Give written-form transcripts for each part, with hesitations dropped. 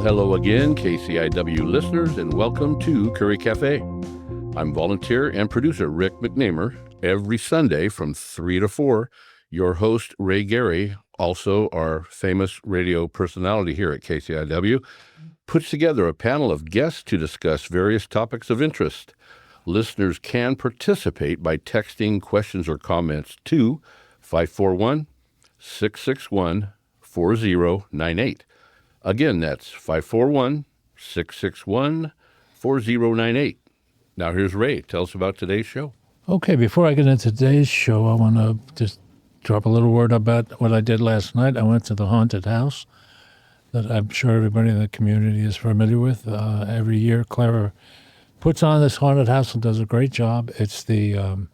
hello again, KCIW listeners, and welcome to Curry Café. I'm volunteer and producer Rick McNamer. Every Sunday from 3 to 4, your host, Ray Gary, also our famous radio personality here at KCIW, puts together a panel of guests to discuss various topics of interest. Listeners can participate by texting questions or comments to 541-661-4098. Again, that's 541-661-4098. Now here's Ray. Tell us about today's show. Okay, before I get into today's show, I want to just drop a little word about what I did last night. I went to the haunted house that I'm sure everybody in the community is familiar with. Every year, Clara puts on this haunted house and does a great job. It's the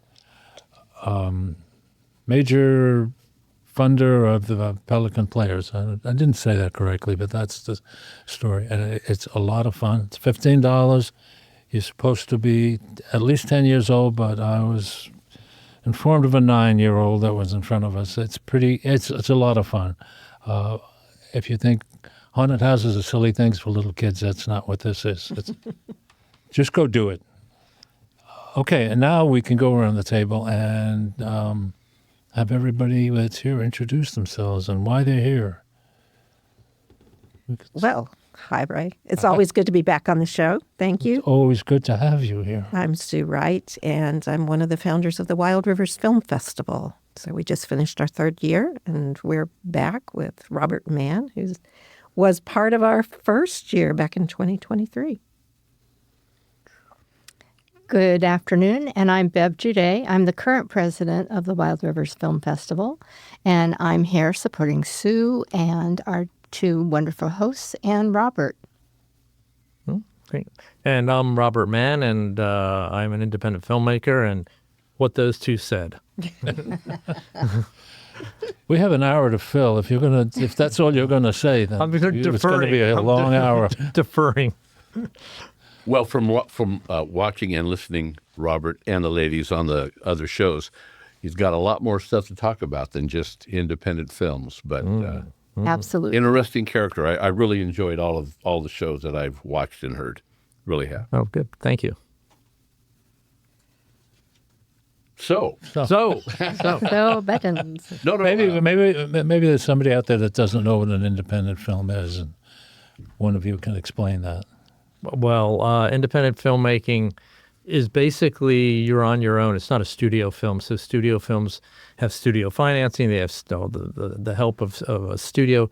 major funder of the Pelican Players. I didn't say that correctly, but that's the story. And it's a lot of fun. It's $15. You're supposed to be at least 10 years old, but I was informed of a 9-year-old that was in front of us. It's a lot of fun. If you think haunted houses are silly things for little kids, that's not what this is. Just go do it. Okay, and now we can go around the table and have everybody that's here introduce themselves and why they're here. Well, hi, Ray. It's always good to be back on the show. Thank you. It's always good to have you here. I'm Sue Wright, and I'm one of the founders of the Wild Rivers Film Festival. So we just finished our third year, and we're back with Robert Mann, who was part of our first year back in 2023. Good afternoon, and I'm Bev Juday. I'm the current president of the Wild Rivers Film Festival, and I'm here supporting Sue and our two wonderful hosts and Robert. Great. And I'm Robert Mann, and I'm an independent filmmaker, and what those two said. We have an hour to fill. If that's all you're gonna say, then it's going to be a long hour. Deferring. Well, from watching and listening, Robert and the ladies on the other shows, he's got a lot more stuff to talk about than just independent films. But Absolutely. interesting character. I really enjoyed all the shows that I've watched and heard. Really have. Oh, good. Thank you. So Buttons. no, Maybe there's somebody out there that doesn't know what an independent film is, and one of you can explain that. Well, independent filmmaking is basically you're on your own. It's not a studio film. So studio films have studio financing. They have the help of a studio.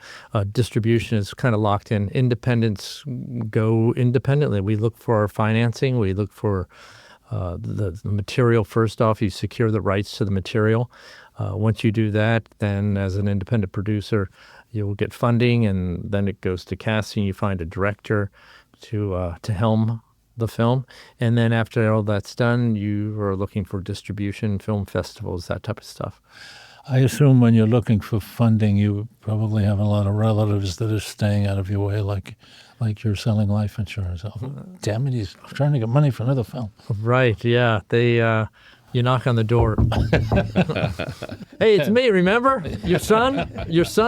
Distribution is kind of locked in. Independents go independently. We look for our financing. We look for the material first off. You secure the rights to the material. Once you do that, then as an independent producer, you'll get funding, and then it goes to casting. You find a director to helm the film, and then after all that's done, you are looking for distribution, film festivals, that type of stuff. I assume when you're looking for funding, you probably have a lot of relatives that are staying out of your way, like you're selling life insurance. Oh, damn it, he's trying to get money for another film. Right, yeah. They you knock on the door. Hey, it's me, remember? Your son,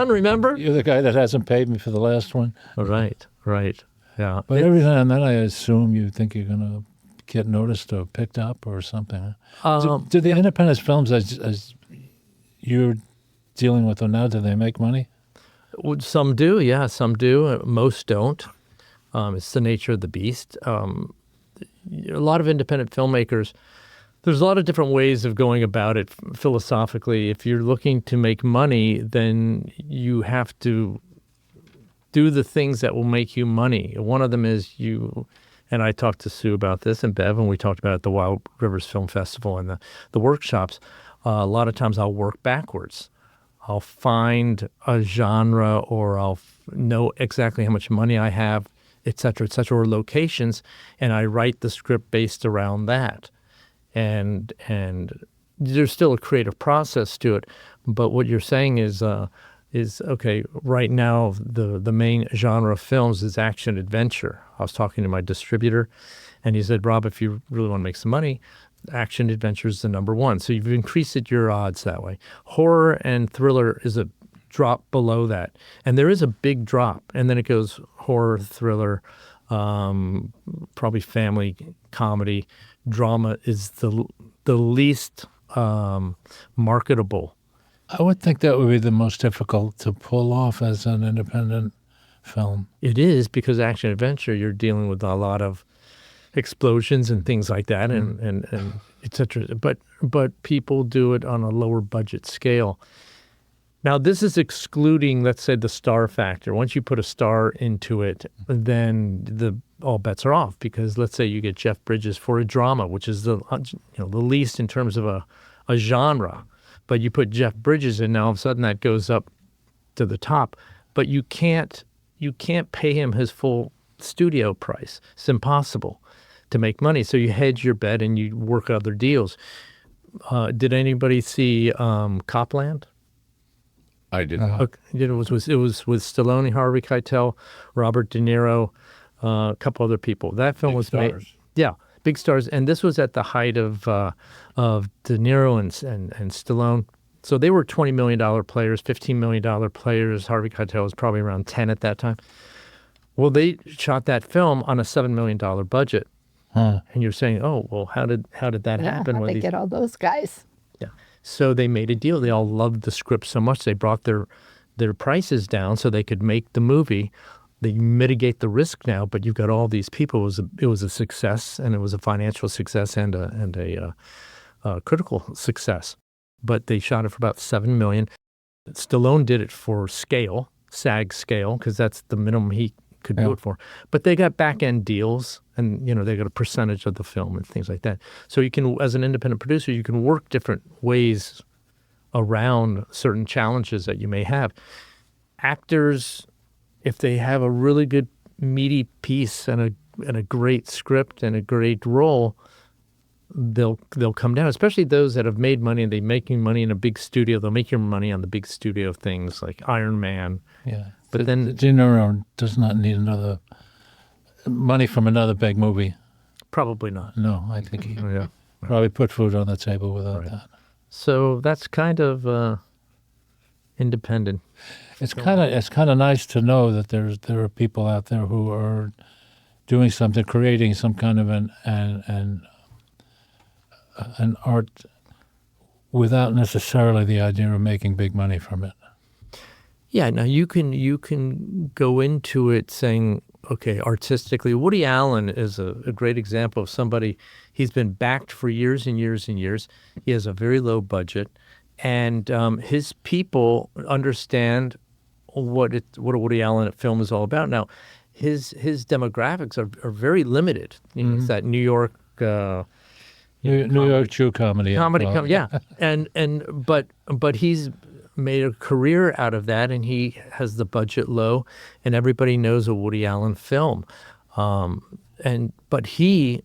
remember? You're the guy that hasn't paid me for the last one. Right. Yeah. But every now and then I assume you think you're going to get noticed or picked up or something. Do the independent films, as you're dealing with them now, do they make money? Some do, yeah, some do. Most don't. It's the nature of the beast. A lot of independent filmmakers, there's a lot of different ways of going about it philosophically. If you're looking to make money, then you have to do the things that will make you money. One of them is and I talked to Sue about this and Bev, and we talked about it at the Wild Rivers Film Festival and the workshops. A lot of times I'll work backwards. I'll find a genre, or I'll know exactly how much money I have, et cetera, or locations, and I write the script based around that. And there's still a creative process to it, but what you're saying is okay, right now the main genre of films is action adventure. I was talking to my distributor, and he said, Rob, if you really want to make some money, action adventure is the number one. So you've increased your odds that way. Horror and thriller is a drop below that. And there is a big drop. And then it goes horror, thriller, probably family, comedy, drama is the least marketable. I would think that would be the most difficult to pull off as an independent film. It is, because action adventure, you're dealing with a lot of explosions and things like that, and et cetera. But people do it on a lower budget scale. Now, this is excluding, let's say, the star factor. Once you put a star into it, then all bets are off, because let's say you get Jeff Bridges for a drama, which is the least in terms of a genre, but you put Jeff Bridges in, now all of a sudden that goes up to the top, but you can't pay him his full studio price. It's impossible to make money. So you hedge your bet and you work other deals. Did anybody see Copland? I did. Okay. It was with Stallone, Harvey Keitel, Robert De Niro, a couple other people. That film was made. Yeah, big stars, and this was at the height of De Niro and Stallone. So they were $20 million players, $15 million players. Harvey Keitel was probably around 10 at that time. Well, they shot that film on a $7 million budget, and you're saying, oh, well, how did that happen? How'd they get all those guys? Yeah. So they made a deal. They all loved the script so much they brought their prices down so they could make the movie. They mitigate the risk now, but you've got all these people. It was a success, and it was a financial success and a critical success. But they shot it for about $7 million. Stallone did it for scale, SAG scale, because that's the minimum he could do it for. But they got back-end deals, and they got a percentage of the film and things like that. So you can, as an independent producer, you can work different ways around certain challenges that you may have. Actors, if they have a really good meaty piece and a great script and a great role, they'll come down. Especially those that have made money and they're making money in a big studio. They'll make your money on the big studio things like Iron Man. Yeah, but then De Niro does not need another money from another big movie. Probably not. No, I think he probably put food on the table without that. So that's kind of independent. It's kind of nice to know that there are people out there who are doing something, creating some kind of an art without necessarily the idea of making big money from it. Yeah, now you can go into it saying, okay, artistically, Woody Allen is a great example of somebody. He's been backed for years and years and years. He has a very low budget, and his people understand what a Woody Allen film is all about. Now, his demographics are very limited. It's that New York New York Jew comedy. Yeah, but he's made a career out of that, and he has the budget low, and everybody knows a Woody Allen film. But he,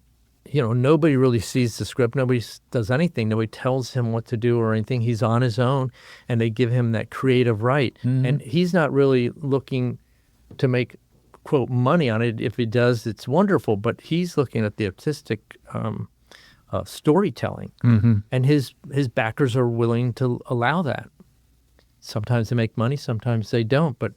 nobody really sees the script. Nobody does anything. Nobody tells him what to do or anything. He's on his own, and they give him that creative right. Mm-hmm. And he's not really looking to make, quote, money on it. If he does, it's wonderful. But he's looking at the artistic storytelling, and his backers are willing to allow that. Sometimes they make money, sometimes they don't. But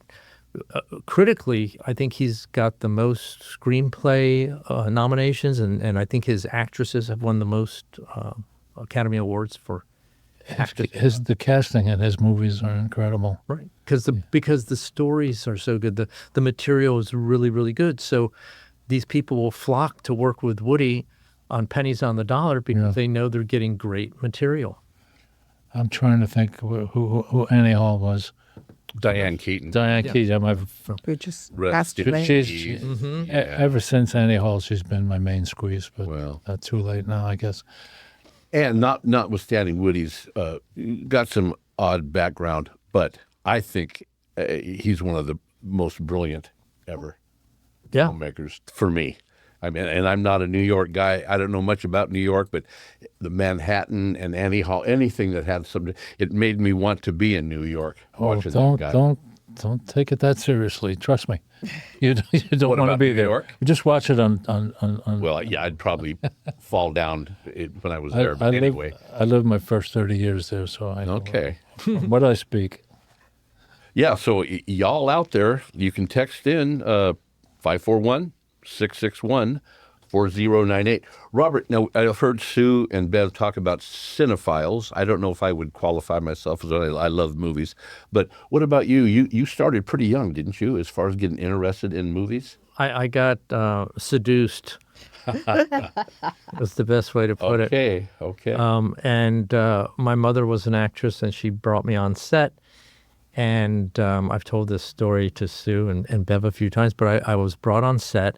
critically, I think he's got the most screenplay nominations, and I think his actresses have won the most Academy Awards for actresses. The casting in his movies are incredible. Right, because the stories are so good. The material is really, really good. So these people will flock to work with Woody on pennies on the dollar because they know they're getting great material. I'm trying to think who Annie Hall was. Diane Keaton. Keaton. We just Rest passed in away. She's ever since Annie Hall, she's been my main squeeze. But not too late now, I guess. And notwithstanding Woody's got some odd background, but I think he's one of the most brilliant ever filmmakers for me. I mean, and I'm not a New York guy. I don't know much about New York, but the Manhattan and Annie Hall, anything that had something, it made me want to be in New York. Don't take it that seriously. Trust me, you don't want to be New there. York? Just watch it on. Well, yeah, I'd probably fall down when I was there. But anyway, I lived my first 30 years there, so I know what I speak. Yeah, so y'all out there, you can text in 541-661-4098. Robert, now I've heard Sue and Bev talk about cinephiles. I don't know if I would qualify myself as I love movies, but what about you? You started pretty young, didn't you, as far as getting interested in movies? I got seduced. That's the best way to put it. Okay. And my mother was an actress, and she brought me on set. And I've told this story to Sue and Bev a few times, but I was brought on set.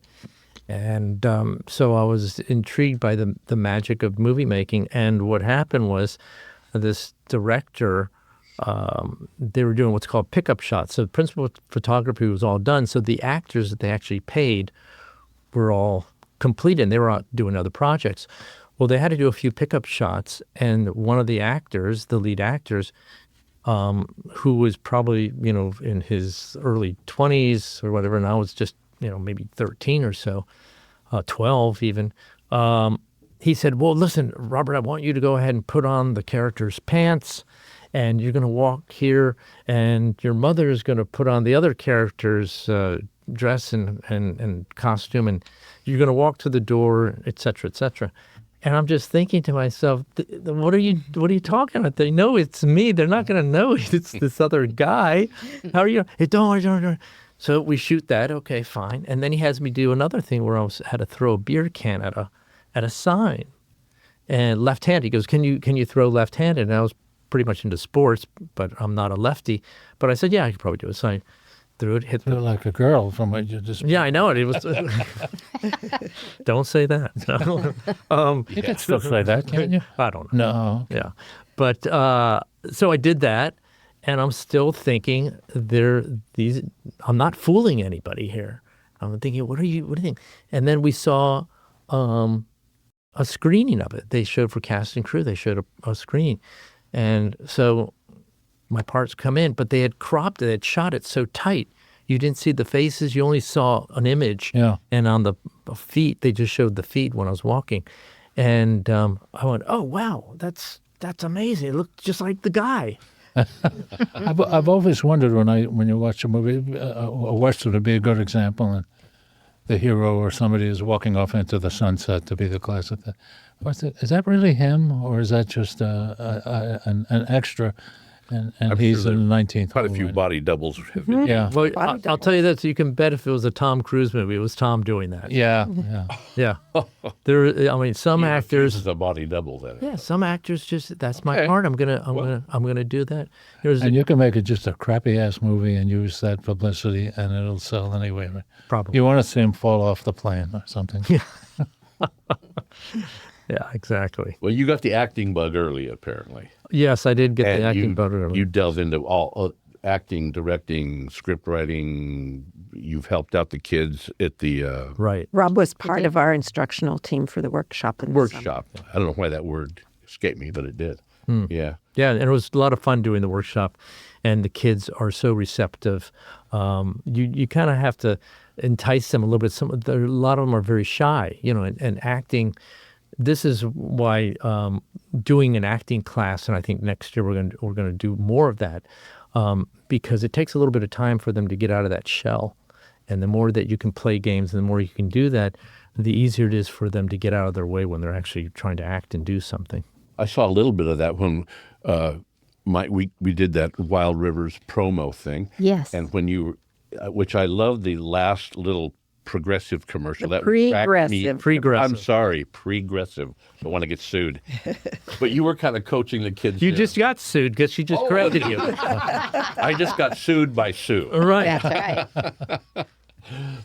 And so I was intrigued by the magic of movie making. And what happened was this director, they were doing what's called pickup shots. So the principal photography was all done. So the actors that they actually paid were all completed, and they were out doing other projects. Well, they had to do a few pickup shots. And one of the actors, the lead actors, who was probably, in his early 20s or whatever, and I was just, maybe 13 or so, 12 even, he said, well, listen, Robert, I want you to go ahead and put on the character's pants, and you're going to walk here, and your mother is going to put on the other character's dress and costume, and you're going to walk to the door, et cetera, et cetera. And I'm just thinking to myself, what are you talking about? They know it's me. They're not going to know it's this other guy. How are you? Hey, don't. So we shoot that. Okay, fine. And then he has me do another thing where had to throw a beer can at a sign, and left-handed. He goes, "Can you throw left-handed?" And I was pretty much into sports, but I'm not a lefty. But I said, "Yeah, I could probably do it." So I threw it, hit You're like a girl from what you just... Yeah, I know it. It was. Don't say that. You can still say that, can't you? I don't know. No. Yeah, but so I did that, and I'm still thinking I'm not fooling anybody here. I'm thinking, what do you think? And then we saw a screening of it. They showed for cast and crew. They showed a screening, and so my parts come in, but they had cropped it, they had shot it so tight. You didn't see the faces. You only saw an image. Yeah. And on the feet, they just showed the feet when I was walking. And I went, oh, wow, that's amazing. It looked just like the guy. I've always wondered when you watch a movie, a Western would be a good example, and the hero or somebody is walking off into the sunset to be the classic. Is that really him, or is that just an extra? And he's sure in the 19th. Quite a few body doubles have been. Yeah. Well, I'll tell you this: you can bet if it was a Tom Cruise movie, it was Tom doing that. Yeah. Yeah. Some actors. This is a body double then. Yeah, some actors just that's my part. I'm gonna do that. And you can make it just a crappy ass movie and use that publicity, and it'll sell anyway. Right? Probably. You want to see him fall off the plane or something. Yeah, exactly. Well, you got the acting bug early, apparently. Yes, I did get And the acting bug early. You delve into all acting, directing, script writing. You've helped out the kids at the Right. Rob was part of our instructional team for the workshop. In the summer. workshop. I don't know why that word escaped me, but it did. Yeah. Yeah, and it was a lot of fun doing the workshop, and the kids are so receptive. You kind of have to entice them a little bit. A lot of them are very shy, and acting. This is why doing an acting class, and I think next year we're going to do more of that, because it takes a little bit of time for them to get out of that shell, and the more that you can play games, and the more you can do that, the easier it is for them to get out of their way when they're actually trying to act and do something. I saw a little bit of that when we did that Wild Rivers promo thing. Yes. And when you, which I love the last little progressive commercial. The That cracked me- pre-aggressive. I'm sorry, pre-aggressive. Don't want to get sued. But you were kind of coaching the kids. You there. just got sued because she just corrected you. I just got sued by Sue. Right. That's right.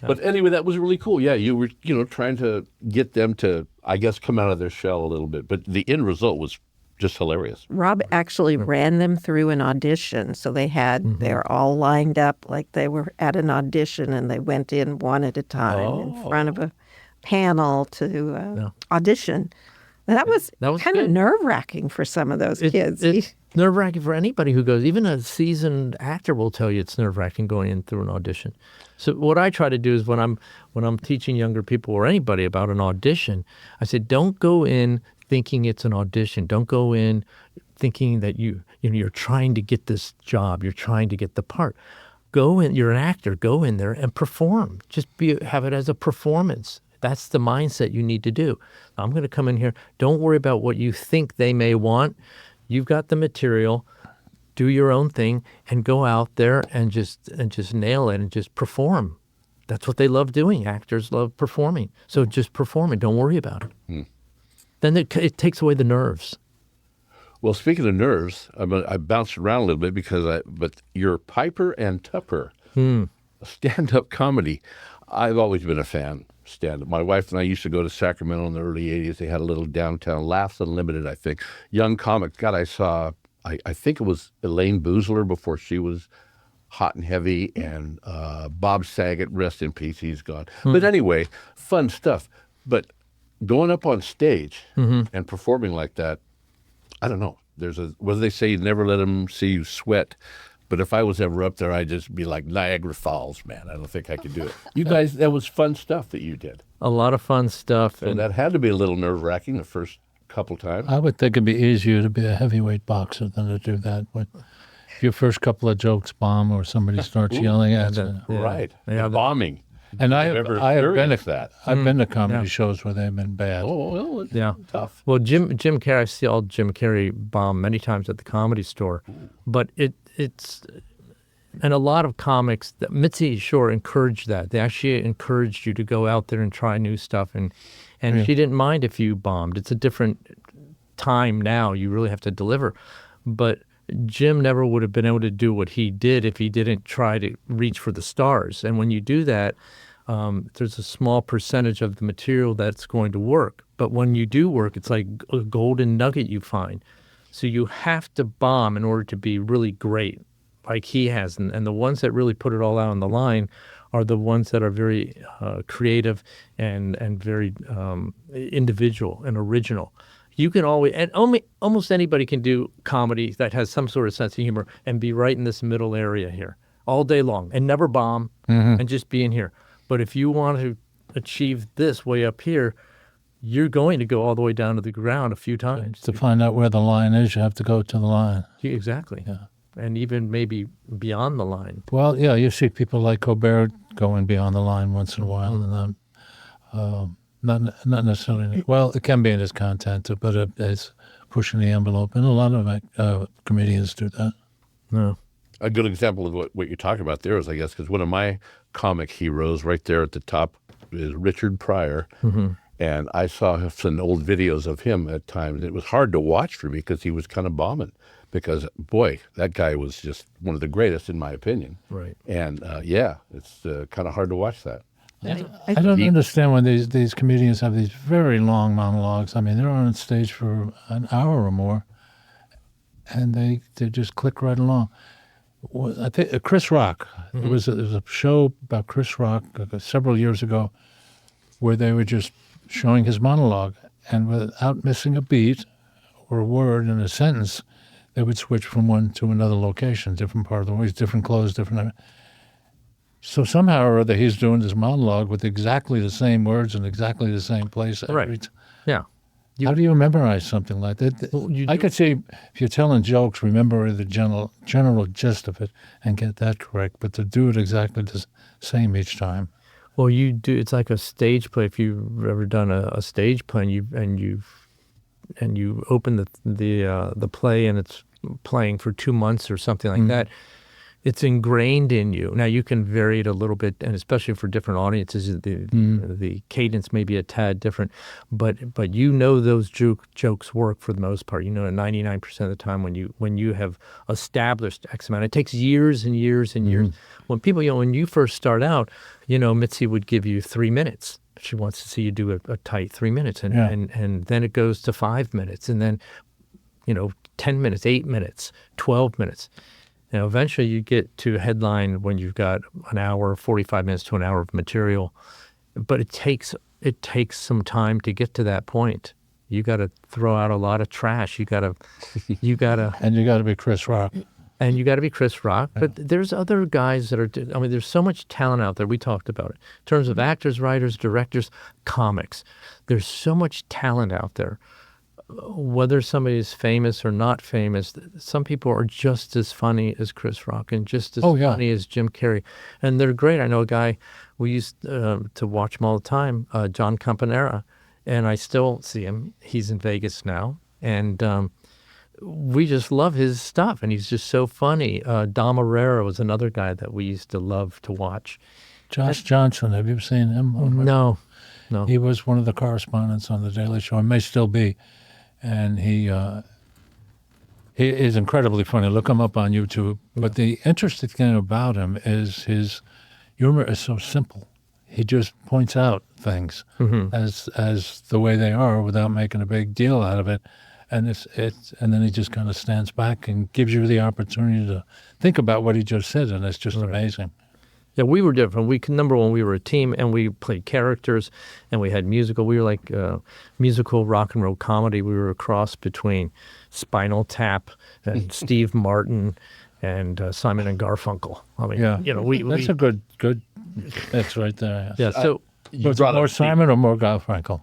But anyway, that was really cool. Yeah, you were, trying to get them to, I guess, come out of their shell a little bit. But the end result was just hilarious. Rob actually ran them through an audition. So they're all lined up like they were at an audition, and they went in one at a time in front of a panel to audition. And that was kind of good. nerve-wracking for some of those kids. It's nerve-wracking for anybody who goes. Even a seasoned actor will tell you it's nerve-wracking going in through an audition. So what I try to do is when I'm teaching younger people or anybody about an audition, I said, don't go in thinking it's an audition. Don't go in thinking that you're trying to get this job. You're trying to get the part. Go in. You're an actor. Go in there and perform. Just have it as a performance. That's the mindset you need to do. I'm going to come in here. Don't worry about what you think they may want. You've got the material. Do your own thing and go out there and just nail it and just perform. That's what they love doing. Actors love performing. So just perform it. Don't worry about it. Then it takes away the nerves. Well, speaking of nerves, I bounced around a little bit but you're Piper and Tupper, stand-up comedy. I've always been a fan. Stand-up. My wife and I used to go to Sacramento in the early 80s. They had a little downtown, Laughs Unlimited, I think. Young comic. God, I saw, I think it was Elaine Boozler before she was hot and heavy, and Bob Saget, rest in peace, he's gone. But anyway, fun stuff. But going up on stage and performing like that, I don't know. What do they say? You never let them see you sweat. But if I was ever up there, I'd just be like Niagara Falls, man. I don't think I could do it. You guys, that was fun stuff that you did. A lot of fun stuff. So that had to be a little nerve-wracking the first couple times. I would think it'd be easier to be a heavyweight boxer than to do that. If your first couple of jokes bomb or somebody starts yelling at you. Right. Yeah, bombing. And I have been that. I've been to comedy shows where they've been bad. Oh, well, it's tough. Well, Jim Carrey, I see all Jim Carrey bomb many times at the Comedy Store, but it's and a lot of comics. Mitzi Shore encouraged that. They actually encouraged you to go out there and try new stuff, and she didn't mind if you bombed. It's a different time now. You really have to deliver, but Jim never would have been able to do what he did if he didn't try to reach for the stars. And when you do that, there's a small percentage of the material that's going to work. But when you do work, it's like a golden nugget you find. So you have to bomb in order to be really great, like he has. And the ones that really put it all out on the line are the ones that are very creative and very individual and original. You can always, and almost anybody can do comedy that has some sort of sense of humor and be right in this middle area here all day long and never bomb and just be in here. But if you want to achieve this way up here, you're going to go all the way down to the ground a few times. To find out where the line is, you have to go to the line. Exactly. Yeah. And even maybe beyond the line. Well, yeah, you see people like Colbert going beyond the line once in a while, and not necessarily. Well, it can be in its content, but it's pushing the envelope, and a lot of comedians do that. No. A good example of what you're talking about there is, I guess, because one of my comic heroes right there at the top is Richard Pryor. And I saw some old videos of him at times. It was hard to watch for me because he was kind of bombing. Because, boy, that guy was just one of the greatest, in my opinion. Right. And, it's kind of hard to watch that. I don't understand when these comedians have these very long monologues. I mean, they're on stage for an hour or more, and they just click right along. I think Chris Rock. There was a show about Chris Rock several years ago where they were just showing his monologue, and without missing a beat or a word in a sentence, they would switch from one to another location, different part of the world, different clothes, different. So somehow or other, he's doing this monologue with exactly the same words in exactly the same place. Right. Yeah. How do you memorize something like that? Well, I could see if you're telling jokes, remember the general gist of it and get that correct, but to do it exactly the same each time. Well, you do. It's like a stage play. If you've ever done a stage play and you open the play and it's playing for 2 months or something like that, it's ingrained in you. Now you can vary it a little bit, and especially for different audiences, the cadence may be a tad different, but you know those jokes work for the most part. You know, 99% of the time when you have established X amount, it takes years and years and years. When people, when you first start out, Mitzi would give you 3 minutes. She wants to see you do a tight 3 minutes, and then it goes to 5 minutes, and then 10 minutes, 8 minutes, 12 minutes. Eventually you get to a headline when you've got an hour, 45 minutes to an hour of material, but it takes some time to get to that point. You got to throw out a lot of trash. You got to, and you got to be Chris Rock. And you got to be Chris Rock. But there's other guys that are. There's so much talent out there. We talked about it in terms of actors, writers, directors, comics. There's so much talent out there. whether somebody's famous or not famous, some people are just as funny as Chris Rock and just as funny as Jim Carrey. And they're great. I know a guy, we used to watch him all the time, John Campanera, and I still see him. He's in Vegas now. And we just love his stuff, and he's just so funny. Dom Herrera was another guy that we used to love to watch. Josh Johnson, have you seen him? No. He was one of the correspondents on The Daily Show, and may still be. And he is incredibly funny. Look him up on YouTube. But the interesting thing about him is his humor is so simple. He just points out things as the way they are without making a big deal out of it. And and then he just kind of stands back and gives you the opportunity to think about what he just said, and it's just amazing. Yeah, we were different. Number one, we were a team, and we played characters, and we had musical. We were like musical rock and roll comedy. We were a cross between Spinal Tap and Steve Martin and Simon and Garfunkel. I mean, that's a good. That's right there. Yeah. So was it more Simon or more Garfunkel?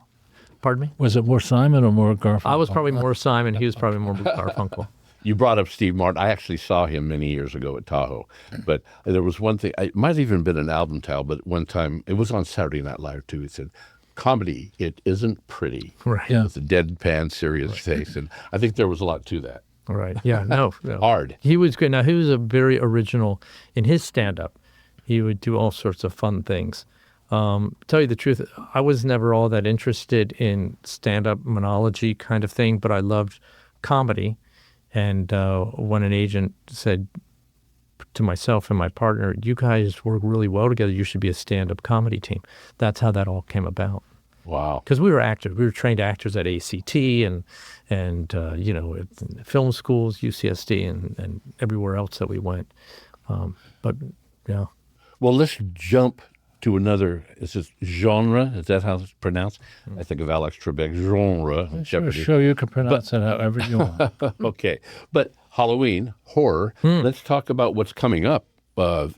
Pardon me? Was it more Simon or more Garfunkel? I was probably more Simon. He was probably more Garfunkel. You brought up Steve Martin. I actually saw him many years ago at Tahoe. But there was one thing, it might have even been an album title, but one time, it was on Saturday Night Live too. It said, comedy, it isn't pretty. Right. Yeah. With a deadpan, serious face. And I think there was a lot to that. Right. Yeah, no. Hard. He was good. Now, he was a very original in his stand-up. He would do all sorts of fun things. Tell you the truth, I was never all that interested in stand-up monology kind of thing, but I loved comedy. And when an agent said to myself and my partner, you guys work really well together, you should be a stand-up comedy team. That's how that all came about. Wow. Because we were actors. We were trained actors at ACT and at film schools, UCSD, and everywhere else that we went. But, yeah. Well, let's jump to another, is it genre? Is that how it's pronounced? I think of Alex Trebek, genre. Sure, you can pronounce it however you want. Okay. But Halloween, horror, let's talk about what's coming up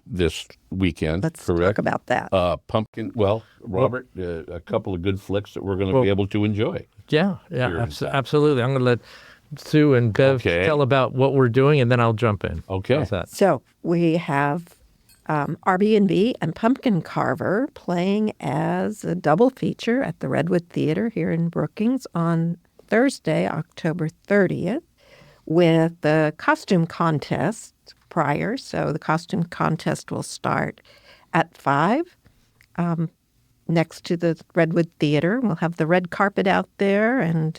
this weekend. Let's correct? talk about that. Pumpkin, Robert, a couple of good flicks that we're going to be able to enjoy. Yeah, absolutely. I'm going to let Sue and Bev tell about what we're doing, and then I'll jump in. Okay. How's that? So we have Airbnb and Pumpkin Carver playing as a double feature at the Redwood Theater here in Brookings on Thursday, October 30th, with the costume contest prior. So the costume contest will start at 5 next to the Redwood Theater. We'll have the red carpet out there, and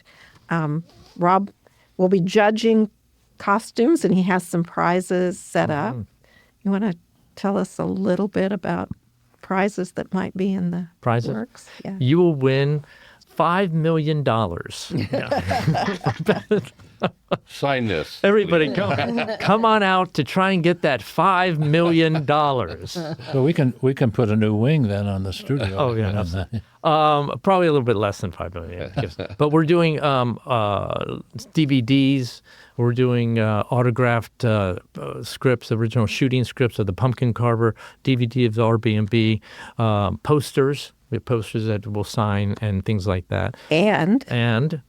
Rob will be judging costumes, and he has some prizes set up. You want to tell us a little bit about prizes that might be in the works? Yeah. You will win $5 million. Sign this. Everybody come on out to try and get that $5 million. So we can put a new wing then on the studio. Oh, yeah. Probably a little bit less than $5 million. But we're doing DVDs. We're doing autographed scripts, original shooting scripts of the Pumpkin Carver, DVD of the Airbnb, posters. We have posters that we'll sign and things like that. And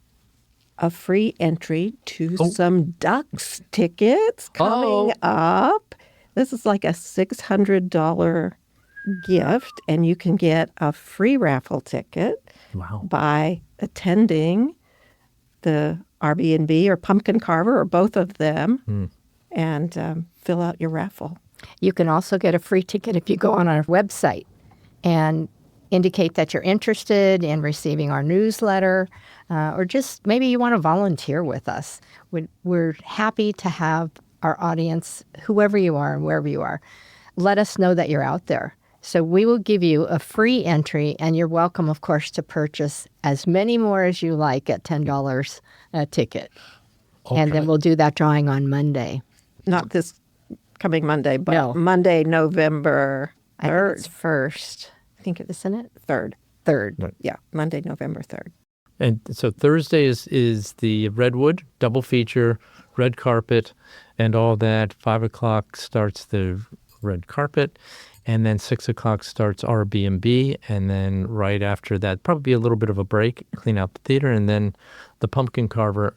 a free entry to some Ducks tickets coming up. This is like a $600 gift, and you can get a free raffle ticket by attending the Airbnb or Pumpkin Carver or both of them and fill out your raffle. You can also get a free ticket if you go on our website and indicate that you're interested in receiving our newsletter, or just maybe you want to volunteer with us. We're happy to have our audience, whoever you are and wherever you are, let us know that you're out there. So we will give you a free entry, and you're welcome, of course, to purchase as many more as you like at $10 a ticket. Okay. And then we'll do that drawing on Monday. Not this coming Monday, but no. Monday, November 3rd. I think it's 1st. I think it isn't it? 3rd. 3rd. Right. Yeah, Monday, November 3rd. And so Thursday is the Redwood double feature, red carpet, and all that. 5 o'clock starts the red carpet. And then 6 o'clock starts Airbnb, and then right after that, probably a little bit of a break, clean out the theater, and then the pumpkin carver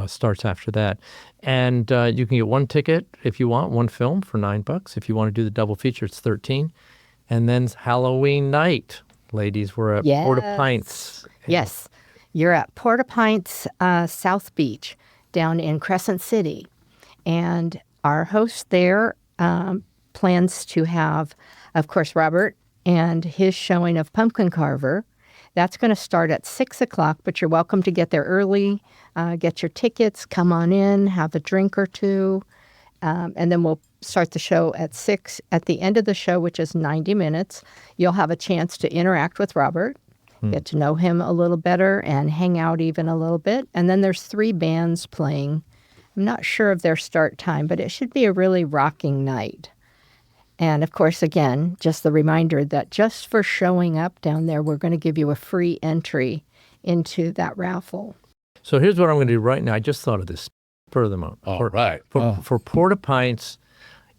starts after that. And you can get one ticket if you want, one film for $9. If you want to do the double feature, it's $13. And then Halloween night, ladies, we're at Yes. Porta Pints. Yes, you're at Porta Pints, South Beach, down in Crescent City. And our host there plans to have, of course, Robert and his showing of Pumpkin Carver. That's going to start at 6 o'clock, but you're welcome to get there early, get your tickets, come on in, have a drink or two, and then we'll start the show at 6. At the end of the show, which is 90 minutes, you'll have a chance to interact with Robert, get to know him a little better, and hang out even a little bit. And then there's 3 bands playing. I'm not sure of their start time, but it should be a really rocking night. And of course, again, just the reminder that just for showing up down there, we're going to give you a free entry into that raffle. So here's what I'm going to do right now. I just thought of this. Furthermore, All right. for Porta Pints,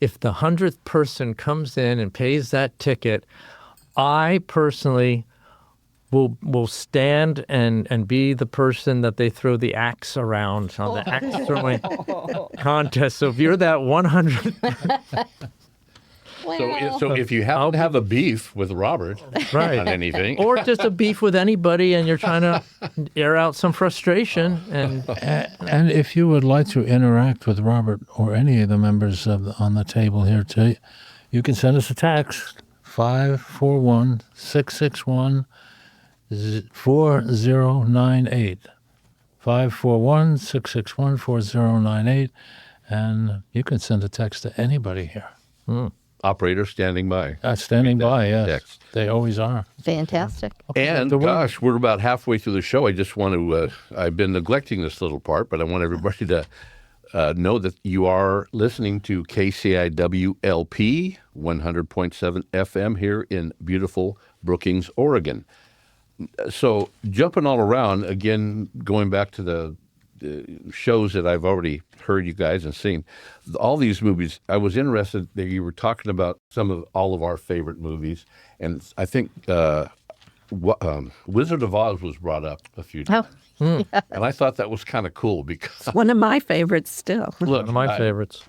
if the 100th person comes in and pays that ticket, I personally will stand and be the person that they throw the axe around on the axe throwing contest. So if you're that 100th, So if you happen to have a beef with Robert right, on anything, or just a beef with anybody, and you're trying to air out some frustration, And if you would like to interact with Robert or any of the members on the table here today, you can send us a text, 541-661-4098. 541-661-4098. And you can send a text to anybody here. operator standing by. Standing by, yes. Text. They always are. Fantastic. And gosh, we're about halfway through the show. I just want to, I've been neglecting this little part, but I want everybody to know that you are listening to KCIW LP 100.7 FM here in beautiful Brookings, Oregon. So jumping all around, again, going back to the shows that I've already heard you guys and seen, all these movies, I was interested that you were talking about all of our favorite movies, and I think Wizard of Oz was brought up a few times. And I thought that was kind of cool because One of my favorites still. look, one of my favorites.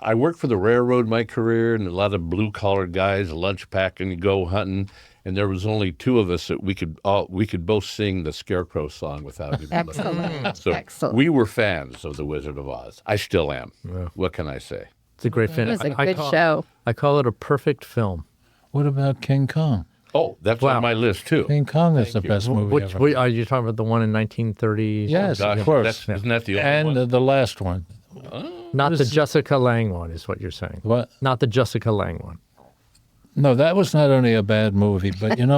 I worked for the railroad my career, and a lot of blue collar guys, lunch packing, go hunting, and there was only 2 of us that we could both sing the Scarecrow song without even looking. Excellent. So Excellent. we were fans of the Wizard of Oz. I still am. What can I say? It's a great film. It was a good show. I call it a perfect film. What about King Kong? Oh, that's Wow. on my list too. King Kong is the best movie ever. Are you talking about the one in 1930s? Yes, Gosh, of course. isn't that the only And one? the last one. Not the Jessica Lange one, is what you're saying. What? Not the Jessica Lange one. No, that was not only a bad movie, but when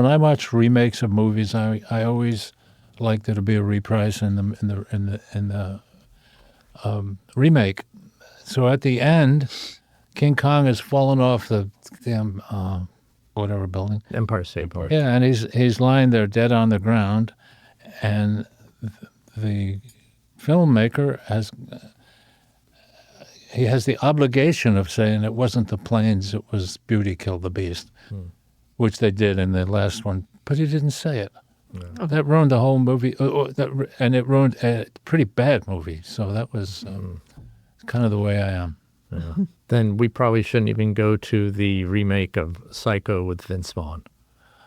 I watch remakes of movies, I always like there to be a reprise in the remake. So at the end, King Kong has fallen off the damn whatever building. Empire State Building. Yeah, and he's lying there dead on the ground, and the filmmaker has the obligation of saying it wasn't the planes, it was Beauty Killed the Beast, which they did in the last one, but he didn't say it. No. That ruined the whole movie, and it ruined a pretty bad movie. So that was kind of the way I am. Yeah. Then we probably shouldn't even go to the remake of Psycho with Vince Vaughn.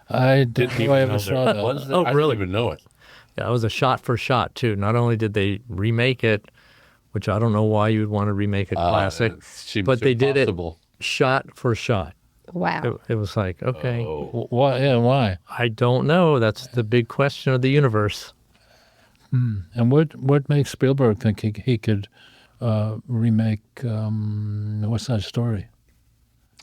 I didn't know I ever saw that. Was there? Oh, I really? didn't even know it. Yeah, it was a shot for shot, too. Not only did they remake it, which I don't know why you would want to remake a classic, It seems but they did it impossible. shot for shot. Wow. It was like, okay, Why? Yeah, why? I don't know. That's the big question of the universe. And what makes Spielberg think he could remake West Side Story?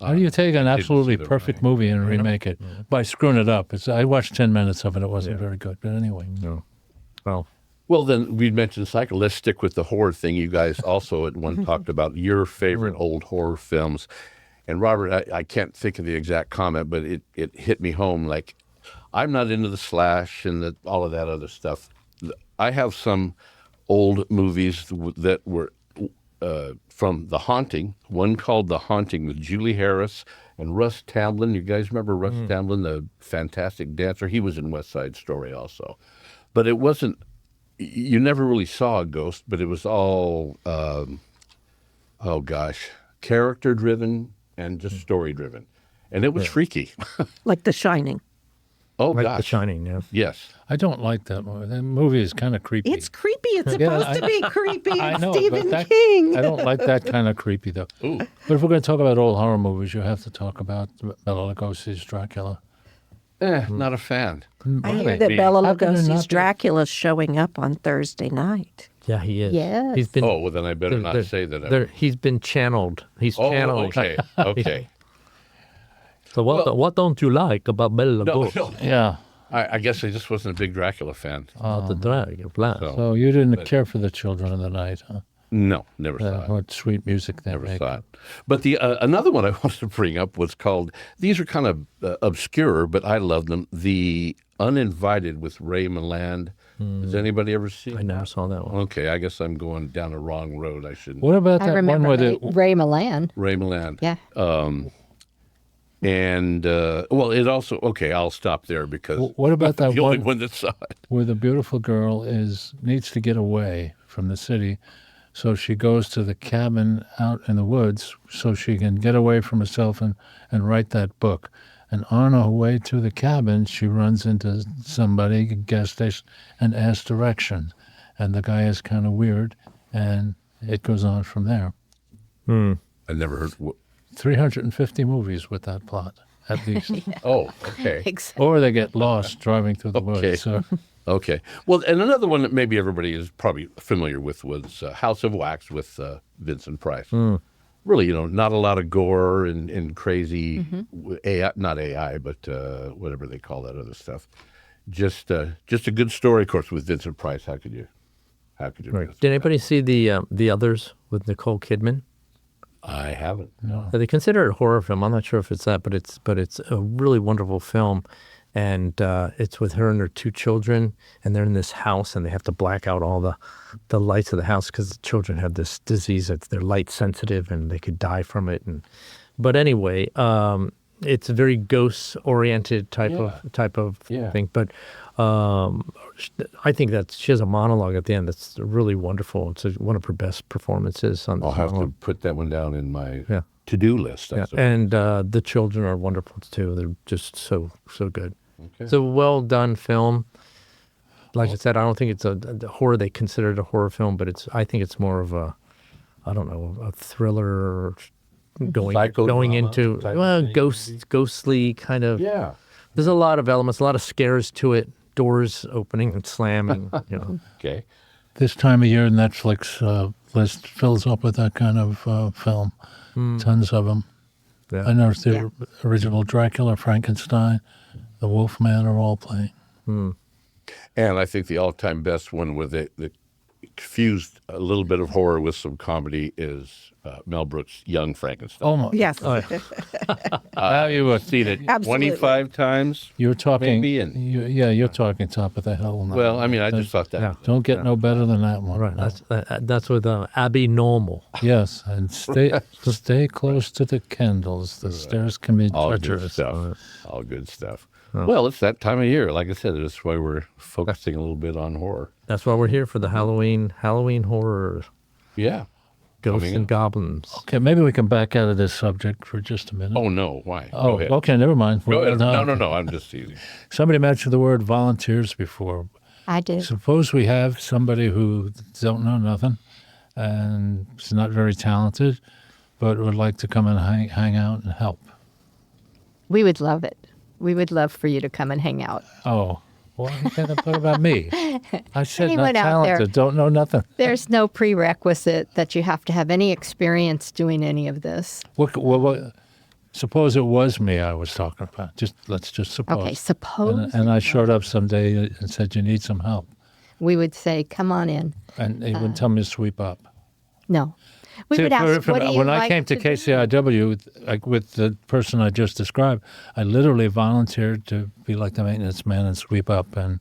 How do you take an absolutely perfect movie and remake it by screwing it up? I watched 10 minutes of it. It wasn't very good. But anyway. No. Well, Well, then we mentioned Psycho. Let's stick with the horror thing. You guys also at one talked about your favorite old horror films. And Robert, I can't think of the exact comment, but it hit me home. Like, I'm not into the slash and all of that other stuff. I have some old movies that were from The Haunting, one called The Haunting with Julie Harris and Russ Tamblyn. You guys remember Russ Tamblyn, the fantastic dancer? He was in West Side Story also. But it wasn't, you never really saw a ghost, but it was all, character-driven and just story-driven. And it was freaky. Like The Shining. Oh, Like gosh. The Shining, yeah. Yes. I don't like that movie. That movie is kind of creepy. It's creepy. It's supposed to be creepy. I It's know, but Stephen King. I don't like that kind of creepy, though. Ooh. But if we're going to talk about old horror movies, you have to talk about Bela Lugosi's Dracula. Not a fan. I hear Really? that Bela How can there not Lugosi's be? Dracula's showing up on Thursday night. Yeah, he is. Yes. He's been. Oh, well, then I better not say that. He's been channeled. He's channeling. Okay. Okay. So what don't you like about Bela No, Lugosi? no. Yeah. I guess I just wasn't a big Dracula fan. About the dragon plan. So, So you didn't care for the Children of the Night, huh? no, never saw it. What sweet music they Never make. saw it. But the another one I wanted to bring up was called, these are kind of obscure, but I love them, The Uninvited with Ray Milland. Has anybody ever seen I never that? saw that one. Okay, I guess I'm going down a wrong road. I shouldn't. What about I that one remember where the Ray Milland. Ray Milland. Yeah. And, well, it also, okay, I'll stop there because what about I'm that the only one one that saw it. where the beautiful girl needs to get away from the city, so she goes to the cabin out in the woods so she can get away from herself and write that book. And on her way to the cabin, she runs into somebody, a gas station, and asks directions. And the guy is kind of weird, and it goes on from there. I never heard. 350 movies with that plot, at least. Oh, okay. Or they get lost driving through the Okay. woods. So. Okay. Well, and another one that maybe everybody is probably familiar with was House of Wax with Vincent Price. Really, not a lot of gore and crazy AI, not AI, but whatever they call that other stuff. Just a good story, of course, with Vincent Price. How could you miss Did anybody see the Others with Nicole Kidman? I haven't. No. They consider it a horror film. I'm not sure if it's that, but it's a really wonderful film, and it's with her and her two children, and they're in this house, and they have to black out all the lights of the house because the children have this disease that they're light sensitive and they could die from it. But anyway, it's a very ghost oriented type of thing. But I think that she has a monologue at the end that's really wonderful. It's one of her best performances on the I'll have to film. put that one down in my to-do list. I Yeah, suppose. and the children are wonderful too. They're just so good. Okay. It's a well done film. Like I said, I don't think it's a horror. They consider it a horror film, but I think it's more of a thriller going Psychodrama into type of thing, ghostly kind of. Yeah. There's a lot of elements, a lot of scares to it. Doors opening and slamming. Okay. This time of year, Netflix list fills up with that kind of film. Tons of them. Yeah. I noticed the original Dracula, Frankenstein, The Wolfman are all playing. And I think the all-time best one where they fused a little bit of horror with some comedy is Mel Brooks' Young Frankenstein. Oh my! Yes. You were Seen it Absolutely. 25 times. You're talking. Maybe, and- You're talking top of the hill now. Well, I mean, I just thought that. Yeah. Don't get no better than that one. Right. No. That's with Abby Normal. Yes, and stay close to the candles. The stairs can be All good treacherous. stuff. All good stuff. Well, it's that time of year. Like I said, that's why we're focusing a little bit on horror. That's why we're here for the Halloween horror, Yeah. ghosts Coming and in. goblins. Okay, maybe we can back out of this subject for just a minute. Oh, no. Why? Oh, Go ahead. okay, never mind. Go ahead. No. No. I'm just teasing. Somebody mentioned the word volunteers before. I did. Suppose we have somebody who don't know nothing and is not very talented, but would like to come and hang out and help. We would love it. We would love for you to come and hang out. Oh, well, what about me? I said Anyone not out there? talented, don't know nothing. There's no prerequisite that you have to have any experience doing any of this. Suppose it was me I was talking about. Let's just suppose. Okay, suppose And I showed up someday and said, you need some help. we would say, come on in. And they wouldn't tell me to sweep up. No. We See, would ask, what do you when I like came to do? KCIW, like with the person I just described, I literally volunteered to be like the maintenance man and sweep up. And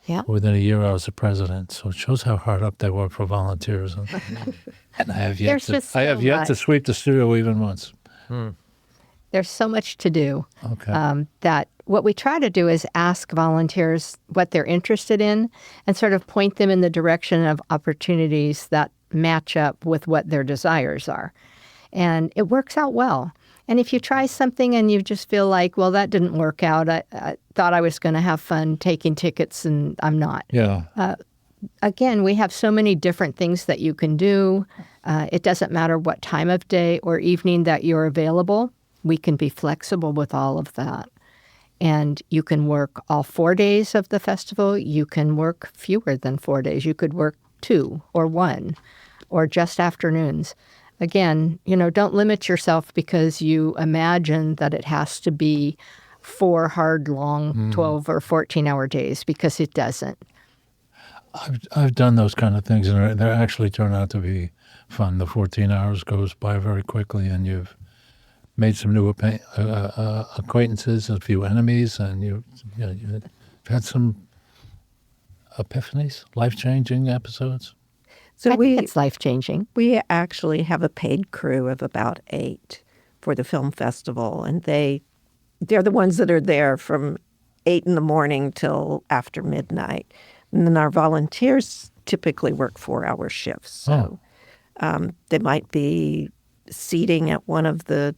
Yeah. Within a year, I was the president. So it shows how hard up they work for volunteers. And I have yet There's just I have so yet to much. sweep the studio even once. There's so much to do. Okay. That what we try to do is ask volunteers what they're interested in and sort of point them in the direction of opportunities that match up with what their desires are. And it works out well. And if you try something and you just feel like, well, that didn't work out, I thought I was going to have fun taking tickets and I'm not. Yeah. Again, we have so many different things that you can do. It doesn't matter what time of day or evening that you're available. We can be flexible with all of that. And you can work all 4 days of the festival. You can work fewer than 4 days. You could work 2 or 1 or just afternoons. Again, don't limit yourself because you imagine that it has to be 4 hard, long 12 or 14-hour days, because it doesn't. I've done those kind of things, and they actually turn out to be fun. The 14 hours goes by very quickly, and you've made some new acquaintances, a few enemies, and you've had some epiphanies, life-changing episodes. So I think it's life-changing. we actually have a paid crew of about 8 for the film festival, and they're the ones that are there from 8 in the morning till after midnight. And then our volunteers typically work 4-hour shifts. So they might be seating at one of the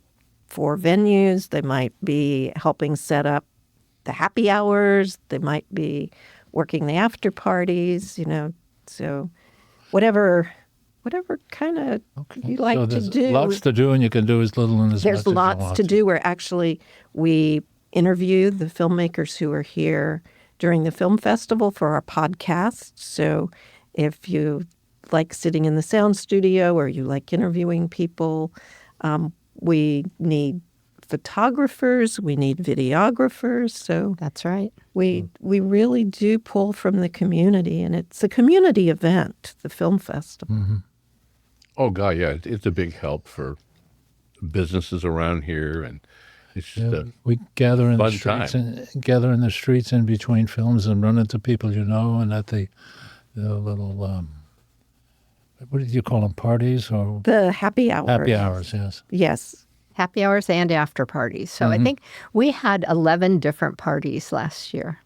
4 venues. They might be helping set up the happy hours. They might be working the after parties, so whatever kind of you like So to there's do. lots to do, and you can do as little and as much There's as you lots want. to do. We interview the filmmakers who are here during the film festival for our podcast. So if you like sitting in the sound studio or you like interviewing people, we need photographers, we need videographers. So That's right. we really do pull from the community, and it's a community event, the film festival. Oh, God, yeah. It's a big help for businesses around here, and it's just We gather in the fun streets gather in the streets in between films and run into people and at the little what did you call them, parties or The happy hour. happy hours? Yes. Yes. Happy hours and after parties. So I think we had 11 different parties last year.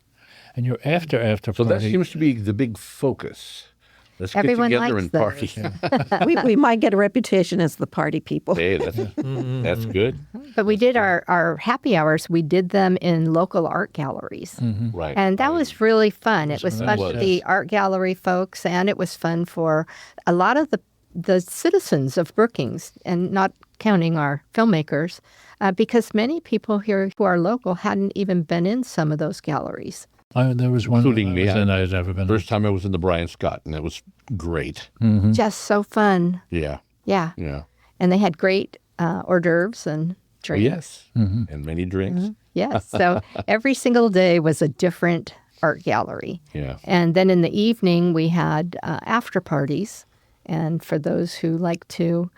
And your after so that party. seems to be the big focus. Let's Everyone get together likes and those. party. we might get a reputation as the party people. Hey, that's good. But we did our happy hours, we did them in local art galleries. Right. And that was really fun. It was It fun was. for the art gallery folks, and it was fun for a lot of the citizens of Brookings, and not counting our filmmakers, because many people here who are local hadn't even been in some of those galleries. There was one Including me. I had ever been. First time I was in the Brian Scott, and it was great. Just so fun. Yeah. Yeah. Yeah. And they had great hors d'oeuvres and Oh, drinks. yes. And many drinks. Yes. So every single day was a different art gallery. Yeah. And then in the evening, we had after parties. And for those who like to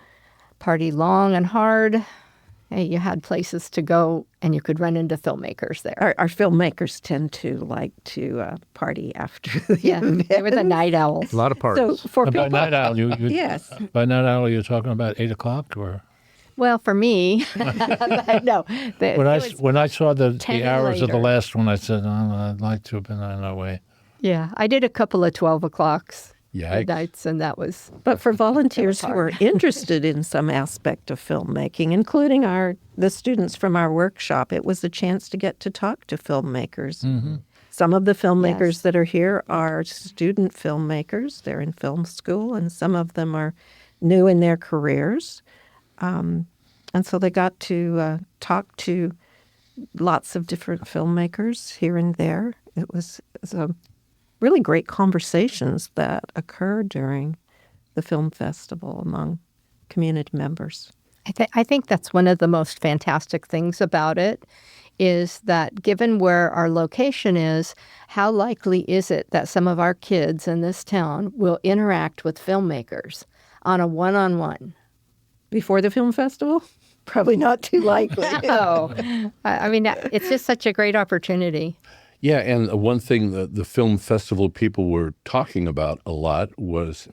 party long and hard, hey, you had places to go and you could run into filmmakers there. Our filmmakers tend to like to party after the Yeah, event. they were the night owls. A lot of So parties. for By people, night owl, yes. By night owl, you're talking about 8:00 or Well, for me, but no. when I saw 10 the or hours of the later. last one, I said, I'd like to have been on our way. Yeah, I did a couple of 12 o'clocks Yikes. nights, and that was But for volunteers who are interested in some aspect of filmmaking, including the students from our workshop, it was a chance to get to talk to filmmakers. Some of the filmmakers Yes. that are here are student filmmakers. They're in film school, and some of them are new in their careers. And so they got to talk to lots of different filmmakers here and there. It was a really great conversations that occurred during the film festival among community members. I think that's one of the most fantastic things about it, is that given where our location is, how likely is it that some of our kids in this town will interact with filmmakers on a one-on-one? Before the film festival? Probably not too likely. Oh, I mean, it's just such a great opportunity. Yeah, and one thing that the film festival people were talking about a lot was